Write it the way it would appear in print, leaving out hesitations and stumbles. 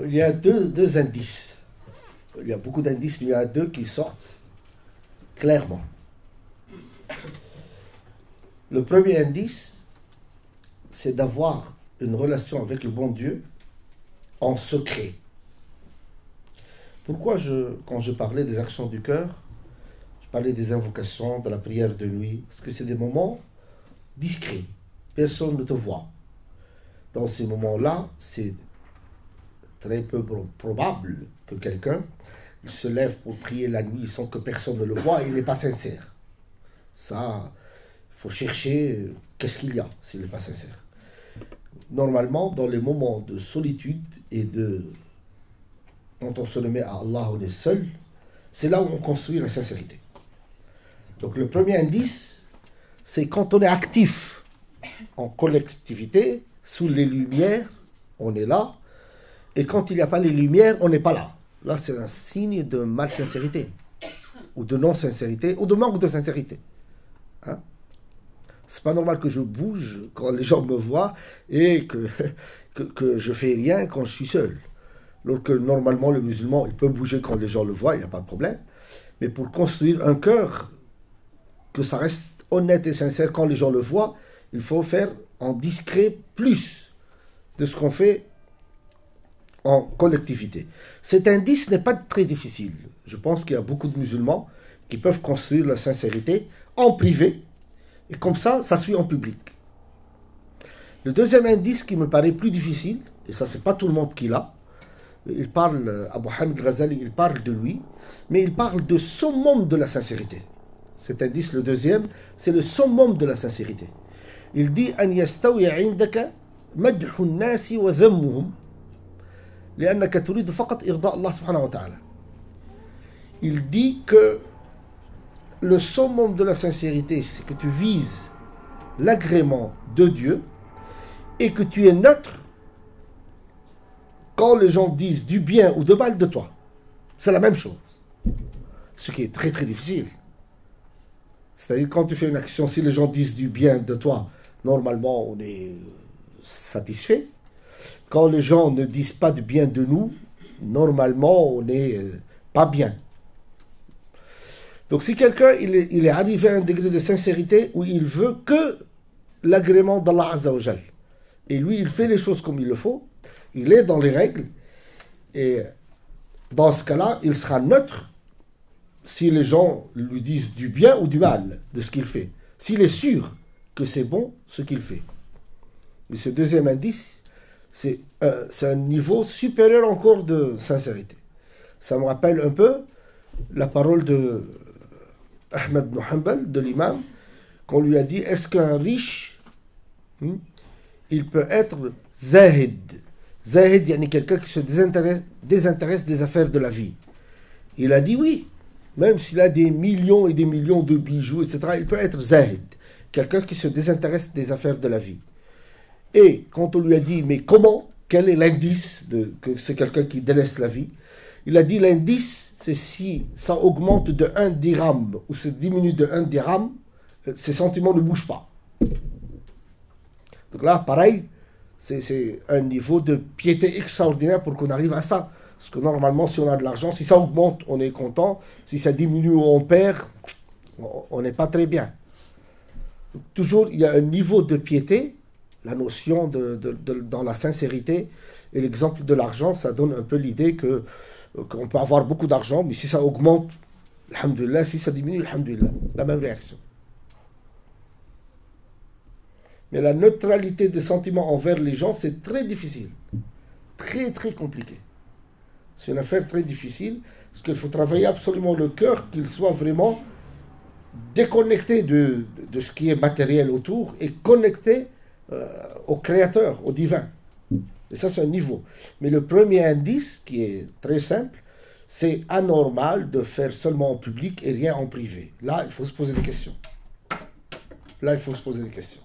Il y a deux indices. Il y a beaucoup d'indices, mais il y en a deux qui sortent clairement. Le premier indice, c'est d'avoir une relation avec le bon Dieu en secret. Pourquoi quand je parlais des actions du cœur, je parlais des invocations, de la prière de nuit, parce que c'est des moments discrets. Personne ne te voit. Dans ces moments-là, c'est très peu probable que quelqu'un il se lève pour prier la nuit sans que personne ne le voie et il n'est pas sincère. Ça, il faut chercher qu'est-ce qu'il y a s'il n'est pas sincère. Normalement, dans les moments de solitude et quand on se remet à Allah, on est seul, c'est là où on construit la sincérité. Donc le premier indice, c'est quand on est actif en collectivité, sous les lumières, on est là, et quand il n'y a pas les lumières, on n'est pas là. Là, c'est un signe de malsincérité, ou de non-sincérité, ou de manque de sincérité. Hein? C'est pas normal que je bouge quand les gens me voient et que je fais rien quand je suis seul. Alors que normalement, le musulman, il peut bouger quand les gens le voient, il n'y a pas de problème. Mais pour construire un cœur, que ça reste honnête et sincère quand les gens le voient, il faut faire en discret plus de ce qu'on fait en collectivité. Cet indice n'est pas très difficile. Je pense qu'il y a beaucoup de musulmans qui peuvent construire la sincérité en privé, et comme ça suit en public. Le deuxième indice qui me paraît plus difficile, et ça c'est pas tout le monde qui l'a, il parle, Abu Hamid Ghazali, il parle de lui, mais il parle de summum de la sincérité. Cet indice, le deuxième, c'est le summum de la sincérité. Il dit « An yastawi indaka madhu nasi wa dhammuhum » il dit que le summum de la sincérité, c'est que tu vises l'agrément de Dieu et que tu es neutre quand les gens disent du bien ou de mal de toi. C'est la même chose. Ce qui est très très difficile. C'est-à-dire quand tu fais une action, si les gens disent du bien de toi, normalement on est satisfait. Quand les gens ne disent pas de bien de nous, normalement, on n'est pas bien. Donc si quelqu'un il est arrivé à un degré de sincérité où il veut que l'agrément d'Allah Azza wa Jal, et lui, il fait les choses comme il le faut, il est dans les règles, et dans ce cas-là, il sera neutre si les gens lui disent du bien ou du mal de ce qu'il fait. S'il est sûr que c'est bon ce qu'il fait. Mais ce deuxième indice, c'est un niveau supérieur encore de sincérité. Ça me rappelle un peu la parole de Ahmed ibn Hanbal, de l'imam, qu'on lui a dit, est-ce qu'un riche, il peut être zahid? Zahid, il y a quelqu'un qui se désintéresse des affaires de la vie. Il a dit oui, même s'il a des millions et des millions de bijoux, etc., il peut être zahid, quelqu'un qui se désintéresse des affaires de la vie. Et quand on lui a dit, mais comment, quel est l'indice que c'est quelqu'un qui délaisse la vie? Il a dit, l'indice, c'est si ça augmente de 1 dirham ou ça diminue de 1 dirham, ses sentiments ne bougent pas. Donc là, pareil, c'est un niveau de piété extraordinaire pour qu'on arrive à ça. Parce que normalement, si on a de l'argent, si ça augmente, on est content. Si ça diminue ou on perd, on n'est pas très bien. Donc, toujours, il y a un niveau de piété. La notion dans la sincérité et l'exemple de l'argent, ça donne un peu l'idée qu'on peut avoir beaucoup d'argent, mais si ça augmente, alhamdoulilah, si ça diminue, alhamdoulilah, la même réaction. Mais la neutralité des sentiments envers les gens, c'est très difficile. Très, très compliqué. C'est une affaire très difficile, parce qu'il faut travailler absolument le cœur, qu'il soit vraiment déconnecté de ce qui est matériel autour et connecté au créateur, au divin. Et ça, c'est un niveau. Mais le premier indice, qui est très simple, c'est anormal de faire seulement en public et rien en privé. Là, il faut se poser des questions. Là, il faut se poser des questions.